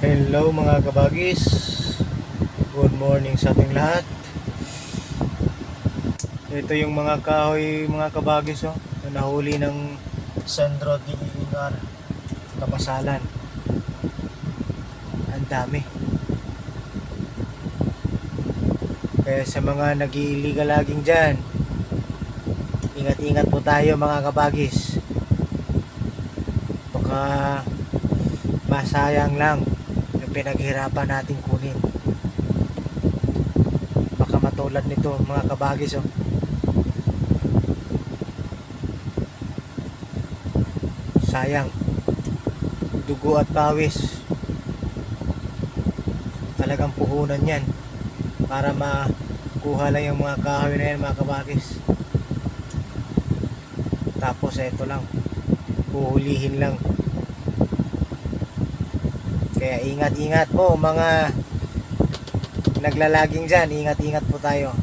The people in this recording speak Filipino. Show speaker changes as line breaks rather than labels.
Hello mga kabagis. Good morning sa ating lahat. Ito yung mga kahoy mga kabagis na nahuli ng Sandro DENR Kapasalan. Ang dami. Kaya sa mga nag-illegal laging dyan, ingat-ingat po tayo mga kabagis. Baka masayang lang yung pinaghirapan natin kunin. Baka matulad nito mga kabagis sayang, dugo at pawis talagang puhunan yan para makuha lang yung mga kahoy na yan mga kabagis. Tapos ito lang, huhulihin lang. Kaya ingat-ingat po mga naglalaging dyan, ingat-ingat po tayo.